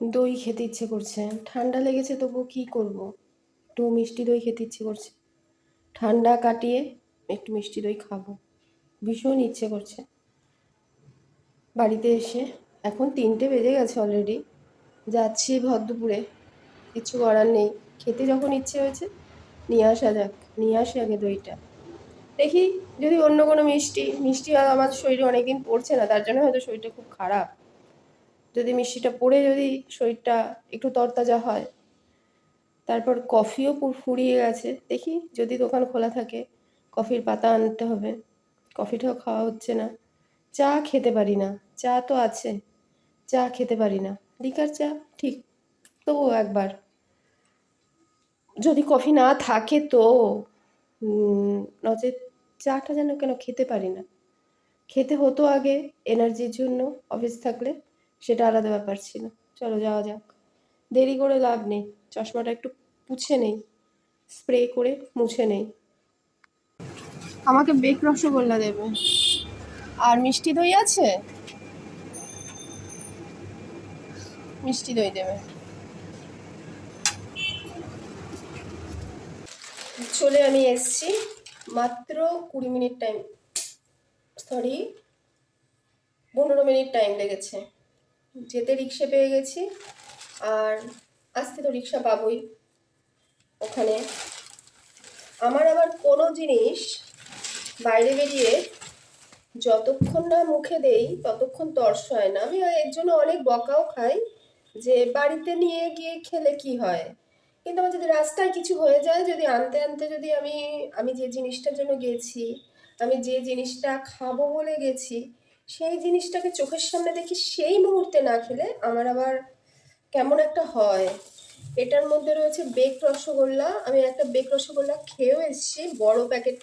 দই খেতে ইচ্ছে করছে, ঠান্ডা লেগেছে, তবু কি করব, একটু মিষ্টি দই খেতে ইচ্ছে করছে। ঠান্ডা কাটিয়ে একটু মিষ্টি দই খাবো, ভীষণ ইচ্ছে করছে। বাড়িতে এসে এখন 3টে বেজে গেছে অলরেডি, যাচ্ছি ভর দুপুরে, কিছু করার নেই। খেতে যখন ইচ্ছে হয়েছে, নিয়ে আসা যাক, নিয়ে আসি আগে দইটা। দেখি যদি অন্য কোনো মিষ্টি মিষ্টি আর আমার শরীরে অনেকদিন পড়ছে না, তার জন্য হয়তো শরীরটা খুব খারাপ। যদি মিষ্টিটা পড়ে যদি শরীরটা একটু তরতাজা হয়, তারপর কফিও ফুরিয়ে গেছে, দেখি যদি দোকান খোলা থাকে কফির পাতা আনতে হবে। কফিটাও খাওয়া হচ্ছে না। চা খেতে পারি না, চা তো আছে, চা খেতে পারি না। লিকার চা ঠিক, তবুও একবার যদি কফি না থাকে তো নচেত চাটা যেন কেন খেতে পারি না। খেতে হতো আগে এনার্জির জন্য, অফিস থাকলে, সেটা আলাদা ব্যাপার ছিল। চলো যাওয়া যাক, দেরি করে লাভ নেই। চশমাটা একটু পুছে নেই, স্প্রে করে মুছে নেই। আমাকে বেক রসগোল্লা দেবে, আর মিষ্টি দই আছে, মিষ্টি দই দেবে। চলে আমি এসছি, মাত্র 20 minute time, sorry 15 minute time লেগেছে। যেতে রিক্সা পেয়ে গেছি, আর আসতে তো রিক্সা পাবোই। ওখানে আমার আবার কোনো জিনিস বাইরে বেরিয়ে যতক্ষণ না মুখে দেই ততক্ষণ তর্স হয় না। আমি এর জন্য অনেক বকাও খাই যে বাড়িতে নিয়ে গিয়ে খেলে কি হয়, কিন্তু আমার যদি রাস্তায় কিছু হয়ে যায়, যদি আনতে আনতে যদি আমি আমি যে জিনিসটার জন্য গেছি, আমি যে জিনিসটা খাবো বলে গেছি, সেই জিনিসটাকে চোখের সামনে দেখি, সেই মুহূর্তে না খেলে আমার আবার কেমন একটা হয়। এটার মধ্যে রয়েছে বেক রসগোল্লা, আমি একটা বেক রসগোল্লা খেয়েও এসেছি, বড় প্যাকেট,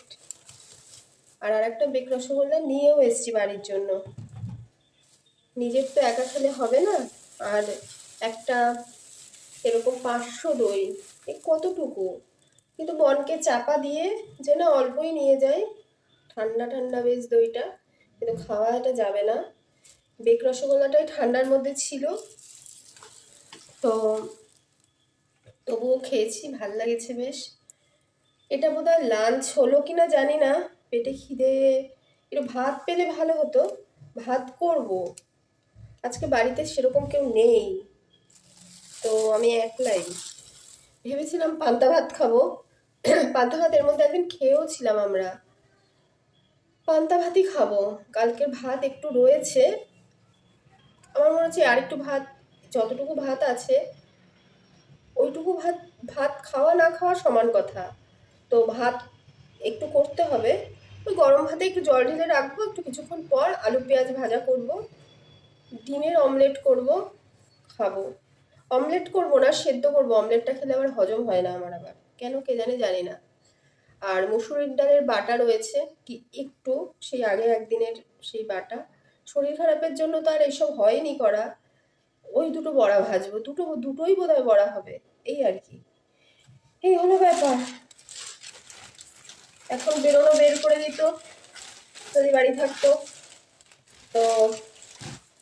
আর একটা বেক রসগোল্লা নিয়েও এসেছি বাড়ির জন্য। নিজের তো একা খেলে হবে না। আর একটা এরকম 500 দই, এ কতটুকু, কিন্তু মনকে চাপা দিয়ে যে না অল্পই নিয়ে যাই, ঠান্ডা ঠান্ডা বেশ দইটা, কিন্তু খাওয়া এটা যাবে না। বেক রসগোল্লাটাই ঠান্ডার মধ্যে ছিল, তো তবুও খেয়েছি, ভাল লাগেছে বেশ। এটা বোধহয় লাঞ্চ হলো কিনা জানি না, পেটে খিদে, একটু ভাত পেলে ভালো হতো, ভাত করব। আজকে বাড়িতে সেরকম কেউ নেই, তো আমি একলাই। ভেবেছিলাম পান্তা ভাত খাবো, পান্তা ভাত এর মধ্যে একদিন খেয়েও ছিলাম আমরা, পান্তা ভাতই খাবো। কালকের ভাত একটু রয়েছে, আমার মনে হচ্ছে আর একটু ভাত, যতটুকু ভাত আছে ওইটুকু ভাত, ভাত খাওয়া না খাওয়া সমান কথা। তো ভাত একটু করতে হবে, ওই গরম ভাতে একটু জল ঢেলে রাখবো, একটু কিছুক্ষণ পর আলু পেঁয়াজ ভাজা করব, ডিমের অমলেট করব, খাবো। অমলেট করব না, সেদ্ধ করব, অমলেটটা খেলে আবার হজম হয় না আমার, আবার কেন কে জানে, জানি না। আর মুসুরির ডালের বাটা রয়েছে কি একটু, সেই আগে একদিনের সেই বাটা, শরীর খারাপের জন্য তো আর এসব হয়নি করা। ওই দুটো বড়া ভাজবো, দুটোই বোধহয় বড়া হবে, এই আর কি। এই হলো ব্যাপার। এখন বেরোনো বের করে দিত যদি বাড়ি থাকতো, তো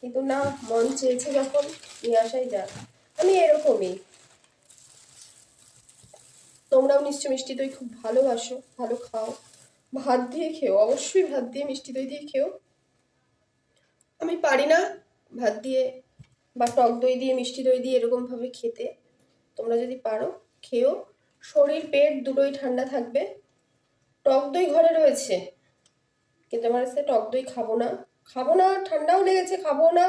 কিন্তু না, মন চেয়েছে যখন নিয়ে আসাই যাক। আমি এরকমই। তোমরাও নিশ্চয় মিষ্টি দই খুব ভালোবাসো, ভালো খাও, ভাত দিয়ে খেও, অবশ্যই ভাত দিয়ে মিষ্টি দই দিয়ে খেও। আমি পারি না ভাত দিয়ে বা টক দই দিয়ে মিষ্টি দই দিয়ে এরকম ভাবে খেতে। তোমরা যদি পারো খেও, শরীর পেট দুটোই ঠান্ডা থাকবে। টক দই ঘরে রয়েছে, কিন্তু আমার কাছে টক দই খাবো না, খাবো না, ঠান্ডাও লেগেছে, খাবো না।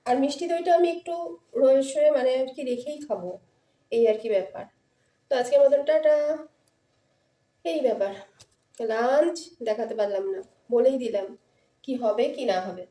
আর মিষ্টি দইটা আমি একটু রয়ে মানে আর কি রেখেই খাবো, এই আর কি ব্যাপার। তো আজকের মতন টাটা, এই ব্যাপার। লাঞ্চ দেখাতে পারলাম না, বলেই দিলাম কি হবে কি না হবে।